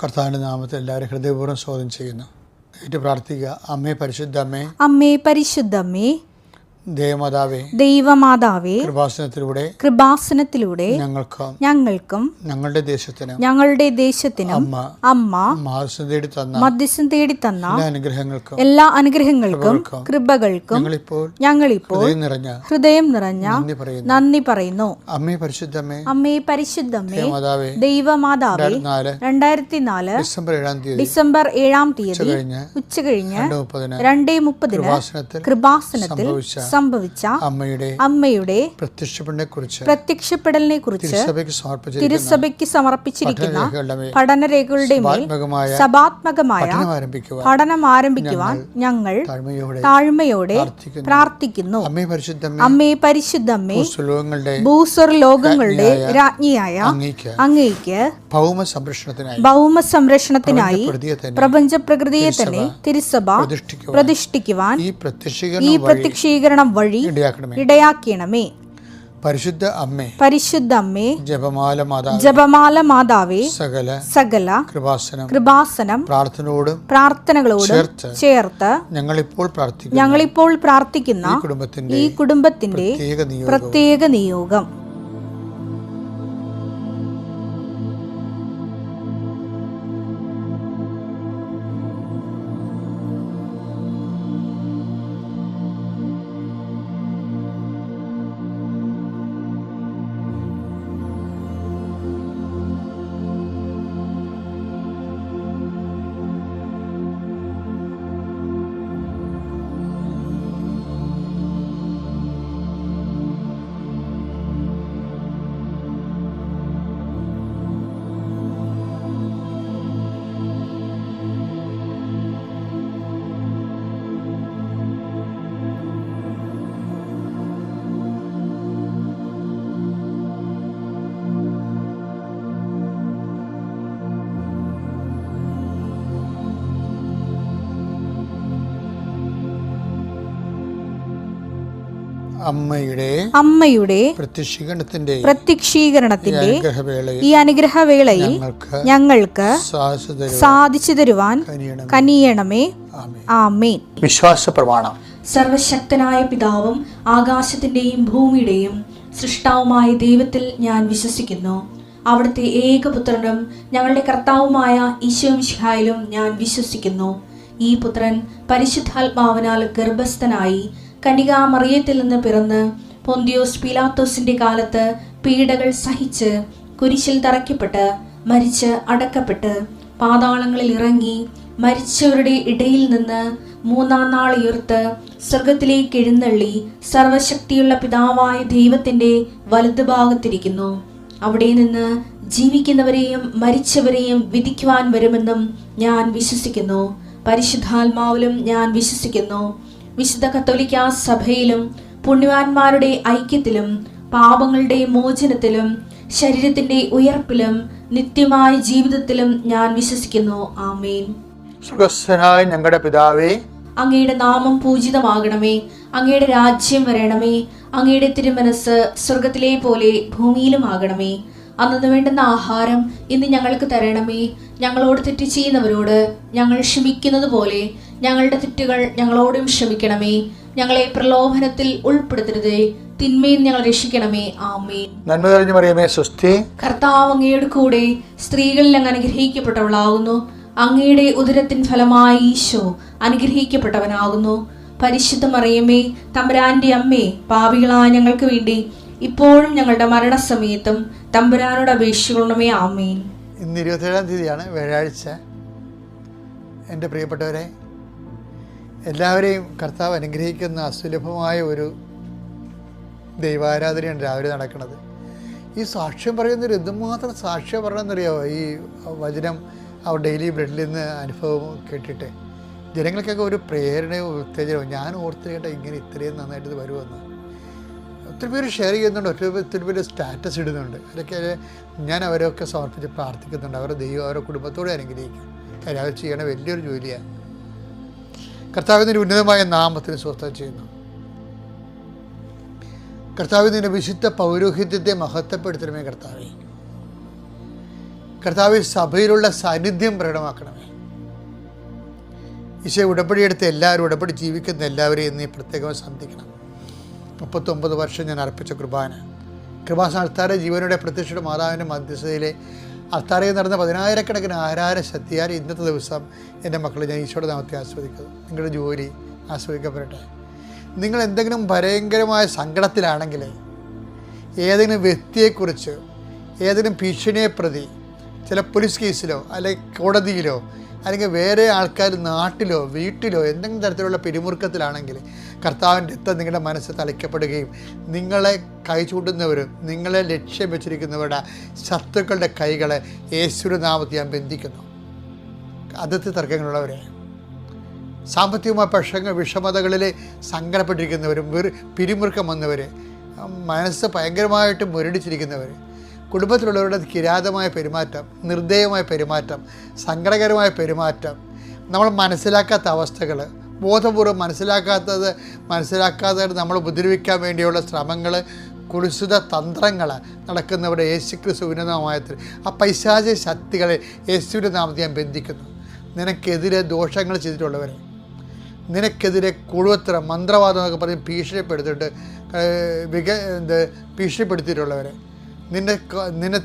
കർത്താവിൻ്റെ നാമത്തിൽ എല്ലാവരും ഹൃദയപൂർവ്വം സ്വാഗതം ചെയ്യുന്നു. ഏറ്റു പ്രാർത്ഥിക്കുക. അമ്മേ പരിശുദ്ധ അമ്മേ, അമ്മേ പരിശുദ്ധ അമ്മേ, ദൈവമാതാവേ, കൃപാസനത്തിലൂടെ ഞങ്ങൾക്കും ഞങ്ങളുടെ ദേശത്തിനും അമ്മ മധ്യസ്ഥം തേടി തന്ന എല്ലാ അനുഗ്രഹങ്ങൾക്കും കൃപകൾക്കും ഞങ്ങളിപ്പോൾ ഹൃദയം നിറഞ്ഞ നന്ദി പറയുന്നു. അമ്മേ പരിശുദ്ധമ്മേ, അമ്മേ പരിശുദ്ധമ്മേ, ദൈവമാതാവേ, 2004 ഡിസംബർ 7 തീയതി ഉച്ചകഴിഞ്ഞ് 2:30 കൃപാസനത്തിൽ സംഭവിച്ച അമ്മയുടെ പ്രത്യക്ഷപ്പെടലിനെ കുറിച്ച് തിരുസഭയ്ക്ക് സമർപ്പിച്ചിരിക്കുന്ന പഠനരേഖകളുടെ മേൽ സഭാത്മകമായ പഠനം ആരംഭിക്കുവാൻ ഞങ്ങൾ താഴ്മയോടെ പ്രാർത്ഥിക്കുന്നു. അമ്മേ പരിശുദ്ധമ്മേ, ഭൂസ്വർലോകങ്ങളുടെ രാജ്ഞിയായ അങ്ങയ്ക്ക് ഭൗമ സംരക്ഷണത്തിനായി പ്രപഞ്ച പ്രകൃതിയെ തന്നെ തിരുസഭ പ്രതിഷ്ഠിക്കുവാൻ ഈ പ്രത്യക്ഷീകരണം വഴി ഇടയാക്കണമേ. പരിശുദ്ധ അമ്മേ, ജപമാല മാതാവേ, സകല കൃപാസനം പ്രാർത്ഥനകളോടും ചേർത്ത് ഞങ്ങളിപ്പോൾ പ്രാർത്ഥിക്കുന്ന ഈ കുടുംബത്തിന്റെ പ്രത്യേക നിയോഗം. അമ്മയുടെ പ്രത്യക്ഷീകരണത്തിന്റെ ഈ അനുഗ്രഹവേളയിൽ ഞങ്ങൾക്ക് സാധിച്ചു തരുവാൻ കനിയണമേ. ആമേൻ. വിശ്വാസ പ്രമാണം. സർവശക്തനായ പിതാവും ആകാശത്തിന്റെയും ഭൂമിയുടെയും സൃഷ്ടാവുമായ ദൈവത്തിൽ ഞാൻ വിശ്വസിക്കുന്നു. അവിടുത്തെ ഏകപുത്രനും ഞങ്ങളുടെ കർത്താവുമായ ഈശോമിശിഹായിലും ഞാൻ വിശ്വസിക്കുന്നു. ഈ പുത്രൻ പരിശുദ്ധാത്മാവിനാൽ ഗർഭസ്ഥനായി കന്യകാമറിയത്തിൽ നിന്ന് പിറന്ന് പൊന്തിയോസ് പീലാത്തോസിന്റെ കാലത്ത് പീഡകൾ സഹിച്ച് കുരിശിൽ തറയ്ക്കപ്പെട്ട് മരിച്ച് അടക്കപ്പെട്ട് പാതാളങ്ങളിൽ ഇറങ്ങി മരിച്ചവരുടെ ഇടയിൽ നിന്ന് 3-ാം നാൾ ഉയർത്ത് സ്വർഗത്തിലേക്ക് എഴുന്നള്ളി സർവശക്തിയുള്ള പിതാവായ ദൈവത്തിന്റെ വലതുഭാഗത്തിരിക്കുന്നു. അവിടെ നിന്ന് ജീവിക്കുന്നവരെയും മരിച്ചവരെയും വിധിക്കുവാൻ വരുമെന്നും ഞാൻ വിശ്വസിക്കുന്നു. പരിശുദ്ധാത്മാവിലും ഞാൻ വിശ്വസിക്കുന്നു. വിശുദ്ധ കത്തോലിക്കാ സഭയിലും പുണ്യവാന്മാരുടെ ഐക്യത്തിലും പാപങ്ങളുടെ മോചനത്തിലും ശരീരത്തിന്റെ ഉയർപ്പിലും നിത്യമായ ജീവിതത്തിലും ഞാൻ വിശ്വസിക്കുന്നു. ആമേൻ. സ്വർഗ്ഗസ്ഥനായ ഞങ്ങളുടെ പിതാവേ, അങ്ങയുടെ നാമം പൂജിതമാകണമേ. അങ്ങയുടെ രാജ്യം വരണമേ. അങ്ങയുടെ തിരുമനസ് സ്വർഗത്തിലെ പോലെ ഭൂമിയിലും ആകണമേ. അന്നു വേണ്ടുന്ന ആഹാരം ഇന്ന് ഞങ്ങൾക്ക് തരണമേ. ഞങ്ങളോട് തെറ്റ് ചെയ്യുന്നവരോട് ഞങ്ങൾ ക്ഷമിക്കുന്നത് പോലെ ഞങ്ങളുടെ തെറ്റുകൾ ഞങ്ങളോടും ക്ഷമിക്കണമേ. ഞങ്ങളെ പ്രലോഭനത്തിൽ ഉൾപ്പെടുത്തരുതേ, തിന്മയിൽ ഞങ്ങൾ രക്ഷിക്കണമേ. ആമേൻ. നന്മ നിറഞ്ഞ മറിയമേ, സ്വസ്തി. കർത്താവ് അങ്ങയുടെ കൂടെ സ്ത്രീകളിൽ അങ്ങ് അനുഗ്രഹിക്കപ്പെട്ടവളാകുന്നു. അങ്ങയുടെ ഉദരത്തിൻ ഫലമായി ഈശോ അനുഗ്രഹിക്കപ്പെട്ടവനാകുന്നു. പരിശുദ്ധ മറിയമേ, തമ്പുരാന്റെ അമ്മേ, പാപികളായ ഞങ്ങൾക്ക് വേണ്ടി ഇപ്പോഴും ഞങ്ങളുടെ മരണസമയത്തും തമ്പുരാനോട് അപേക്ഷിക്കണമേ. ആമേൻ. ഇന്ന് 27-ാം തീയതിയാണ്, വ്യാഴാഴ്ച. എൻ്റെ പ്രിയപ്പെട്ടവരെ, എല്ലാവരെയും കർത്താവ് അനുഗ്രഹിക്കുന്ന അസുലഭമായ ഒരു ദൈവാരാധനയാണ് രാവിലെ നടക്കുന്നത്. ഈ സാക്ഷ്യം പറയുന്നൊരു എന്തുമാത്രം സാക്ഷ്യം പറയണമെന്നറിയാമോ? ഈ വചനം അവർ ഡെയിലി ബ്രെഡിൽ നിന്ന് അനുഭവം കേട്ടിട്ട് ജനങ്ങൾക്കൊക്കെ ഒരു പ്രേരണയോ ഉത്തേജനവും. ഞാൻ ഓർത്ത് കേട്ട ഇങ്ങനെ ഇത്രയും നന്നായിട്ട് ഇത് വരുമെന്ന് ഒത്തിരി പേര് ഷെയർ ചെയ്യുന്നുണ്ട്, ഒത്തിരി പേര് സ്റ്റാറ്റസ് ഇടുന്നുണ്ട്. അതൊക്കെ ഞാൻ അവരൊക്കെ സമർപ്പിച്ച് പ്രാർത്ഥിക്കുന്നുണ്ട്. അവരുടെ ദൈവം അവരുടെ കുടുംബത്തോടെ അനുഗ്രഹിക്കും. കാര്യം അവർ ചെയ്യണ വലിയൊരു ജോലിയാണ്. കർത്താവിൻ്റെ ഉന്നതമായ നാമത്തിന് സ്വസ്ഥം ചെയ്യുന്നു. കർത്താവിൻ്റെ വിശുദ്ധ പൗരോഹിത്യത്തെ മഹത്വപ്പെടുത്തണമേ. കർത്താവേ, കർത്താവ് സഭയിലുള്ള സാന്നിധ്യം പ്രകടമാക്കണമേ. ഈശോ ഉടമ്പടിയെടുത്ത് എല്ലാവരും, ഉടമ്പടി ജീവിക്കുന്ന എല്ലാവരെയും നീ പ്രത്യേകം സന്ധിക്കണം. 39 വർഷം ഞാൻ അർപ്പിച്ച കൃപാസന അൾത്താര ജീവനുടെ പ്രത്യക്ഷയുടെ മാതാവിൻ്റെ മധ്യസ്ഥതയിലെ അൾത്താരയിൽ നടന്ന 10,000-കണക്കിന് ആരാധന ശക്തിയാൽ ഇന്നത്തെ ദിവസം എൻ്റെ മക്കളെ ഞാൻ ഈശോയുടെ നാമത്തെ ആസ്വദിക്കുന്നു. നിങ്ങളുടെ ജോലി ആസ്വദിക്കപ്പെടട്ടെ. നിങ്ങൾ എന്തെങ്കിലും ഭയങ്കരമായ സങ്കടത്തിലാണെങ്കിൽ, ഏതെങ്കിലും വ്യക്തിയെക്കുറിച്ച്, ഏതെങ്കിലും ഭീഷണിയെ പ്രതി ചില പോലീസ് കേസിലോ അല്ലെങ്കിൽ കോടതിയിലോ അല്ലെങ്കിൽ വേറെ ആൾക്കാർ നാട്ടിലോ വീട്ടിലോ എന്തെങ്കിലും തരത്തിലുള്ള പിരിമുറുക്കത്തിലാണെങ്കിൽ കർത്താവിൻ്റെ രക്തം നിങ്ങളുടെ മനസ്സ് തളിക്കപ്പെടുകയും നിങ്ങളെ കൈ ചൂണ്ടുന്നവരും നിങ്ങളെ ലക്ഷ്യം വെച്ചിരിക്കുന്നവരുടെ ശത്രുക്കളുടെ കൈകളെ യേശുവിന്റെ നാമത്തിൽ ഞാൻ ബന്ധിക്കുന്നു. അതിർത്തി തർക്കങ്ങളുള്ളവരെ, സാമ്പത്തികമായ വിഷമതകളിൽ സങ്കടപ്പെട്ടിരിക്കുന്നവരും പിരിമുറുക്കം വന്നവർ, മനസ്സ് ഭയങ്കരമായിട്ട് മുരടിച്ചിരിക്കുന്നവർ, കുടുംബത്തിലുള്ളവരുടെ കിരാതമായ പെരുമാറ്റം, നിർദ്ദയമായ പെരുമാറ്റം, സങ്കടകരമായ പെരുമാറ്റം, നമ്മൾ മനസ്സിലാക്കാത്ത അവസ്ഥകൾ, ബോധപൂർവ്വം മനസ്സിലാക്കാതെ നമ്മൾ ഉപദ്രവിക്കാൻ വേണ്ടിയുള്ള ശ്രമങ്ങൾ, കുലുസിത തന്ത്രങ്ങൾ നടക്കുന്നവരുടെ യേശുക്രിസ്തു ഉന്നതമായത്തിൽ ആ പൈശാചിക ശക്തികളെ യേശുവിൻ്റെ നാമത്തിൽ ഞാൻ ബന്ധിക്കുന്നു. നിനക്കെതിരെ ദോഷങ്ങൾ ചെയ്തിട്ടുള്ളവരെ, നിനക്കെതിരെ കുഴുവത്രം മന്ത്രവാദം എന്നൊക്കെ പറഞ്ഞ് ഭീഷണിപ്പെടുത്തിയിട്ടുള്ളവരെ, നിന്നെ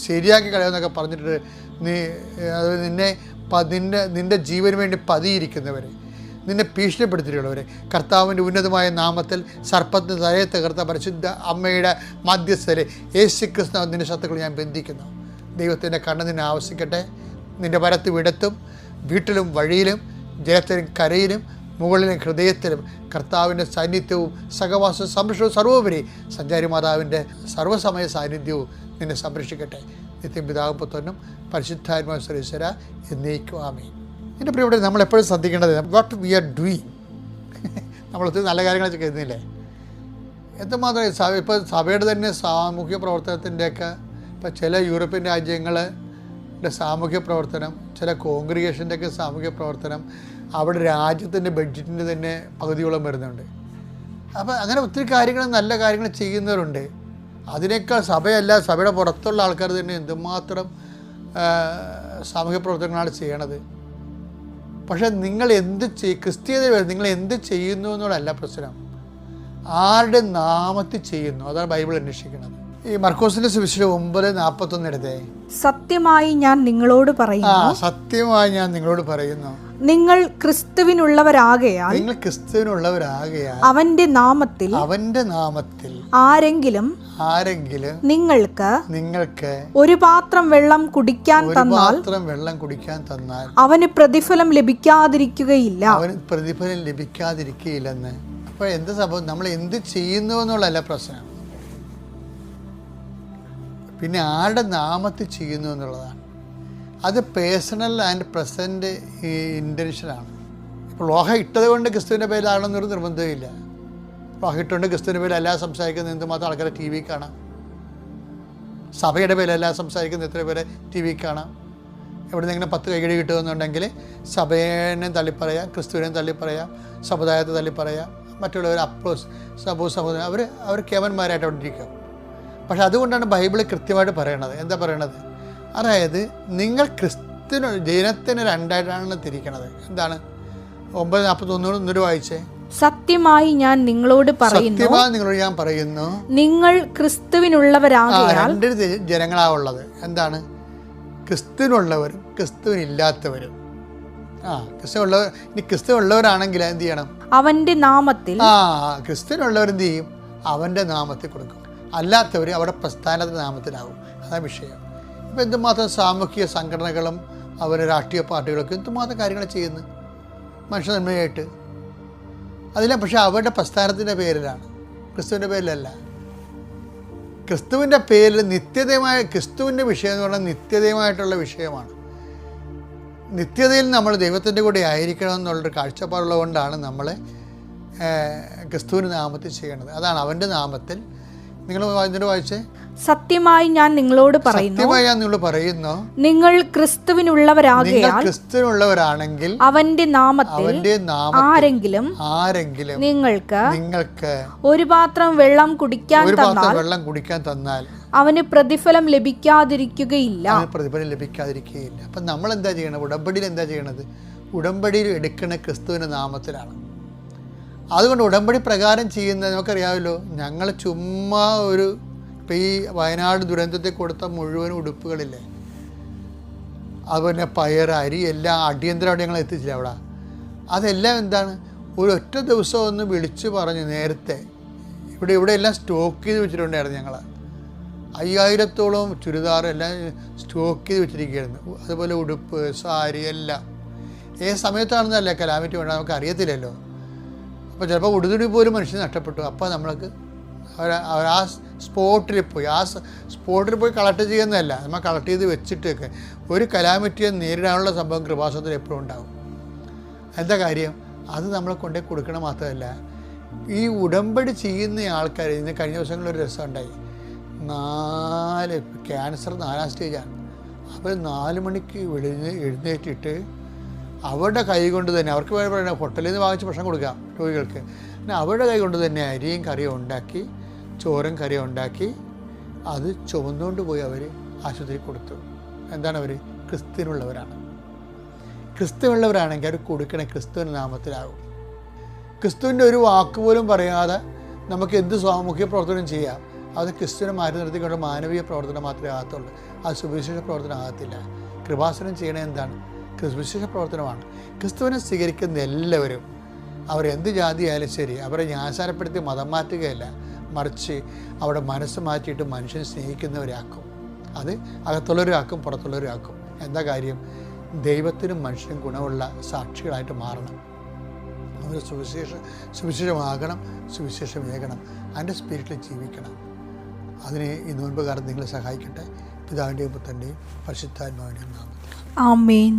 ശരിയാക്കി കളയുമെന്നൊക്കെ പറഞ്ഞിട്ട് നിൻ്റെ ജീവന് വേണ്ടി പതിയിരിക്കുന്നവരെ, നിന്നെ ഭീഷണിപ്പെടുത്തിയിട്ടുള്ളവരെ കർത്താവിൻ്റെ ഉന്നതമായ നാമത്തിൽ സർപ്പത്തിന് തലയെ തകർത്ത പരിശുദ്ധ അമ്മയുടെ മധ്യസ്ഥരെ യേശുക്രിസ്തു നിൻ്റെ ശത്രുക്കൾ ഞാൻ ബന്ധിക്കുന്നു. ദൈവത്തിൻ്റെ കണ്ണ് നിന്നെ ആവശ്യിക്കട്ടെ. നിൻ്റെ വരത്തും ഇടത്തും, വീട്ടിലും വഴിയിലും, ജലത്തിലും കരയിലും, മുകളിലും ഹൃദയത്തിലും കർത്താവിൻ്റെ സാന്നിധ്യവും സഹവാസവും സംരക്ഷണവും സർവോപരി സഞ്ചാരി മാതാവിൻ്റെ സർവ്വസമയ സാന്നിധ്യവും നിന്നെ സംരക്ഷിക്കട്ടെ. നിത്യം പിതാവും പുത്രനും പരിശുദ്ധാത്മാവും സർവീശ്വര എന്നേക്കും ആമേൻ. എൻ്റെ പ്രിയപ്പെട്ട, നമ്മളെപ്പോഴും ശ്രദ്ധിക്കേണ്ടത് വാട്ട് വി ആർ ഡൂയിങ്. നമ്മളൊത്തിരി നല്ല കാര്യങ്ങളൊക്കെ ചെയ്യുന്നില്ലേ? എന്തുമാത്രം ഇപ്പോൾ സഭയുടെ തന്നെ സാമൂഹ്യ പ്രവർത്തനത്തിൻ്റെയൊക്കെ ഇപ്പോൾ ചില യൂറോപ്യൻ രാജ്യങ്ങളുടെ സാമൂഹ്യ പ്രവർത്തനം, ചില കോൺഗ്രിഗേഷൻ്റെയൊക്കെ സാമൂഹ്യ പ്രവർത്തനം അവിടെ രാജ്യത്തിൻ്റെ ബഡ്ജറ്റിൻ്റെ തന്നെ പകുതിയോളം വരുന്നുണ്ട്. അപ്പോൾ അങ്ങനെ ഒത്തിരി കാര്യങ്ങൾ, നല്ല കാര്യങ്ങൾ ചെയ്യുന്നവരുണ്ട്. അതിനേക്കാൾ സഭയുടെ പുറത്തുള്ള ആൾക്കാർ തന്നെ എന്തുമാത്രം സാമൂഹ്യ പ്രവർത്തനങ്ങളാണ് ചെയ്യണത്. പക്ഷേ നിങ്ങൾ ക്രിസ്തീയതയിൽ നിങ്ങൾ എന്ത് ചെയ്യുന്നു എന്നുള്ളതല്ല പ്രശ്നം, ആരുടെ നാമത്തിൽ ചെയ്യുന്നു, അതാണ് ബൈബിൾ അന്വേഷിക്കുന്നത്. ഈ മർക്കോസിന്റെ സുവിശേഷം 9:41 എടുത്തേ. സത്യമായി ഞാൻ നിങ്ങളോട് പറയുന്നു, സത്യമായി ഞാൻ നിങ്ങളോട് പറയുന്നു, നിങ്ങൾ ക്രിസ്തുവിനുള്ളവരാകയാൽ അവന്റെ നാമത്തിൽ ആരെങ്കിലും നിങ്ങൾക്ക് ഒരു പാത്രം വെള്ളം കുടിക്കാൻ തന്നാൽ അവന് പ്രതിഫലം ലഭിക്കാതിരിക്കുകയില്ലെന്ന്. അപ്പോൾ എന്ത് സംഭവം? നമ്മൾ എന്ത് ചെയ്യുന്നു എന്നുള്ളതല്ല പ്രശ്നം, പിന്നെ ആരുടെ നാമത്തിൽ ചെയ്യുന്നു എന്നുള്ളതാണ്. അത് പേഴ്സണൽ ആൻഡ് പ്രസൻറ്റ് ഇൻറ്റൻഷനാണ്. ഇപ്പോൾ ലോഹ ഇട്ടത് കൊണ്ട് ക്രിസ്തുവിൻ്റെ പേരിലാണെന്നൊരു നിർബന്ധമില്ല. ലോഹ ഇട്ടുകൊണ്ട് ക്രിസ്തുവിൻ്റെ പേരിൽ എല്ലാം സംസാരിക്കുന്ന എന്തുമാത്രം ആൾക്കാരെ ടി വി കാണാം. സഭയുടെ പേരിലെല്ലാം സംസാരിക്കുന്ന എത്ര പേരെ ടി വി കാണാം. എവിടെ നിന്നെങ്കിലും 10 കൈകടി കിട്ടുമെന്നുണ്ടെങ്കിൽ സഭേനെ തള്ളിപ്പറയാം, ക്രിസ്തുവിനെ തള്ളിപ്പറയാം, സമുദായത്തെ തള്ളിപ്പറയാം, മറ്റുള്ളവർ സമുദായം അവർ കേവന്മാരായിട്ട് അവിടെ ഇരിക്കും. പക്ഷെ അതുകൊണ്ടാണ് ബൈബിൾ കൃത്യമായിട്ട് പറയണത്. എന്താ പറയണത്? അതായത് നിങ്ങൾ ജനത്തിന് രണ്ടായിട്ടാണ് തിരിക്കണത്. എന്താണ്? 9:41 വായിച്ചേ. സത്യമായി ഞാൻ നിങ്ങളോട് പറയുന്നു, നിങ്ങൾ ക്രിസ്തുവിനുള്ളവരാകയാൽ. 2 ജനങ്ങളാ ഉള്ളത്. എന്താണ്? ക്രിസ്തുവിനുള്ളവരും ക്രിസ്തുവിനില്ലാത്തവരും. ക്രിസ്തുവുള്ളവരാണെങ്കിൽ എന്ത് ചെയ്യണം? അവന്റെ നാമത്തിൽ. ക്രിസ്തുവിനുള്ളവരെന്ത് ചെയ്യും? അവൻ്റെ നാമത്തിൽ കൊടുക്കും. അല്ലാത്തവർ അവിടെ പ്രസ്ഥാനത്തിൻ്റെ നാമത്തിലാവും. അതാണ് വിഷയം. ഇപ്പം എന്തുമാത്രം സാമൂഹിക സംഘടനകളും രാഷ്ട്രീയ പാർട്ടികളൊക്കെ എന്തുമാത്രം കാര്യങ്ങൾ ചെയ്യുന്നു മനുഷ്യ നന്മയായിട്ട്. അതിലെ പക്ഷേ അവരുടെ പ്രസ്ഥാനത്തിൻ്റെ പേരിലാണ്, ക്രിസ്തുവിൻ്റെ പേരിലല്ല. ക്രിസ്തുവിൻ്റെ പേരിൽ ക്രിസ്തുവിൻ്റെ വിഷയം എന്ന് പറഞ്ഞാൽ നിത്യതയുമായിട്ടുള്ള വിഷയമാണ്. നിത്യതയിൽ നമ്മൾ ദൈവത്തിൻ്റെ കൂടെ ആയിരിക്കണം എന്നുള്ളൊരു കാഴ്ചപ്പാടുള്ളത് കൊണ്ടാണ് നമ്മൾ ക്രിസ്തുവിൻ്റെ നാമത്തിൽ ചെയ്യണത്. അതാണ് അവൻ്റെ നാമത്തിൽ. നിങ്ങൾ ഇതിൻ്റെ വായിച്ചേ. സത്യമായി ഞാൻ നിങ്ങളോട് പറയുന്നു, നിങ്ങൾ ക്രിസ്തുവിനുള്ളവരാണെങ്കിൽ അവന്റെ നാമത്തിൽ ആരെങ്കിലും നിങ്ങൾക്ക് ഒരു പാത്രം വെള്ളം കുടിക്കാൻ തന്നാൽ അവന് പ്രതിഫലം ലഭിക്കാതിരിക്കുകയില്ല. പ്രതിഫലം ലഭിക്കാതിരിക്കുകയില്ല. അപ്പം നമ്മൾ എന്താ ചെയ്യണം? ഉടമ്പടിയിൽ എന്താ ചെയ്യണത്? ഉടമ്പടിയിൽ എടുക്കുന്ന ക്രിസ്തുവിൻ്റെ നാമത്തിലാണ്. അതുകൊണ്ട് ഉടമ്പടി പ്രകാരം ചെയ്യുന്നത് നമുക്കറിയാമല്ലോ. ഞങ്ങൾ ചുമ്മാ ഇപ്പം ഈ വയനാട് ദുരന്തത്തിൽ കൊടുത്ത മുഴുവൻ ഉടുപ്പുകളില്ലേ, അതുപോലെ പയർ, അരി എല്ലാം അടിയന്തരമായിട്ട് ഞങ്ങൾ എത്തിച്ചില്ല അവിടെ. അതെല്ലാം എന്താണ്, ഒരൊറ്റ ദിവസം ഒന്ന് വിളിച്ച് പറഞ്ഞ് നേരത്തെ ഇവിടെ എല്ലാം സ്റ്റോക്ക് ചെയ്ത് വെച്ചിട്ടുണ്ടായിരുന്നു. ഞങ്ങൾ 5000-ഓളം ചുരിദാർ എല്ലാം സ്റ്റോക്ക് ചെയ്ത് വെച്ചിരിക്കുകയായിരുന്നു. അതുപോലെ ഉടുപ്പ്, സാരി എല്ലാം. ഏത് സമയത്താണെന്നല്ല കലാമിറ്റി വേണ്ട, നമുക്ക് അറിയത്തില്ലല്ലോ. അപ്പോൾ ചിലപ്പോൾ ഉടുതുണി പോലും മനുഷ്യന് നഷ്ടപ്പെട്ടു. അപ്പോൾ നമ്മൾക്ക് ആ സ്പോട്ടിൽ പോയി കളക്ട് ചെയ്യുന്നതല്ല, നമ്മൾ കളക്ട് ചെയ്ത് വെച്ചിട്ടൊക്കെ ഒരു കലാമിറ്റിയെ നേരിടാനുള്ള സംഭവം കൃപാസനത്തിൽ എപ്പോഴും ഉണ്ടാകും. എന്താ കാര്യം? അത് നമ്മളെ കൊണ്ടേ കൊടുക്കണം. മാത്രമല്ല, ഈ ഉടമ്പടി ചെയ്യുന്ന ആൾക്കാർ, ഇന്ന് കഴിഞ്ഞ ദിവസങ്ങളിലൊരു രസം ഉണ്ടായി. 4 ക്യാൻസർ 4ാം സ്റ്റേജാണ്. അവർ 4 മണിക്ക് എഴുന്നേറ്റിട്ട് അവരുടെ കൈ കൊണ്ട് തന്നെ, അവർക്ക് വേണ്ട ഹോട്ടലിൽ നിന്ന് വാങ്ങിച്ച് ഭക്ഷണം കൊടുക്കാം രോഗികൾക്ക്, പിന്നെ അവരുടെ കൈ കൊണ്ട് തന്നെ അരിയും കറിയും ഉണ്ടാക്കി, ചോറും കറിയും ഉണ്ടാക്കി അത് ചുമന്നുകൊണ്ട് പോയി അവർ ആശുപത്രിയിൽ കൊടുത്തു. എന്താണ്? അവർ ക്രിസ്തുവിനുള്ളവരാണെങ്കിൽ അവർ കൊടുക്കണ ക്രിസ്തുവിൻ്റെ നാമത്തിലാകും. ക്രിസ്തുവിൻ്റെ ഒരു വാക്ക് പോലും പറയാതെ നമുക്ക് എന്ത് സാമൂഹ്യ പ്രവർത്തനം ചെയ്യാം. അത് ക്രിസ്തുവിനെ മാറ്റി നിർത്തിക്കൊണ്ട് മാനവീയ പ്രവർത്തനം മാത്രമേ ആകത്തുള്ളൂ. അത് സുവിശേഷ പ്രവർത്തനം ആകത്തില്ല. കൃപാസനം ചെയ്യണത് എന്താണ്? സുവിശേഷ പ്രവർത്തനമാണ്. ക്രിസ്തുവിനെ സ്വീകരിക്കുന്ന എല്ലാവരും, അവരെന്ത് ജാതിയായാലും ശരി, അവരെ ന്യായസാരപ്പെടുത്തി മതം മാറ്റുകയല്ല, മറിച്ച് അവിടെ മനസ്സ് മാറ്റിയിട്ട് മനുഷ്യനെ സ്നേഹിക്കുന്നവരാക്കും. അത് അകത്തുള്ളവരാക്കും, പുറത്തുള്ളവരാക്കും. എന്താ കാര്യം? ദൈവത്തിനും മനുഷ്യനും ഗുണമുള്ള സാക്ഷികളായിട്ട് മാറണം. അവർ സുവിശേഷമാകണം, സുവിശേഷമേകണം, അതിൻ്റെ സ്പിരിറ്റിൽ ജീവിക്കണം. അതിന് ഈ നോൻപുകാരൻ നിങ്ങളെ സഹായിക്കട്ടെ. പിതാവിൻ്റെയും പുത്രൻ്റെയും പരിശുദ്ധാത്മാവിൻ്റെയും നാമത്തിൽ. ആമേൻ.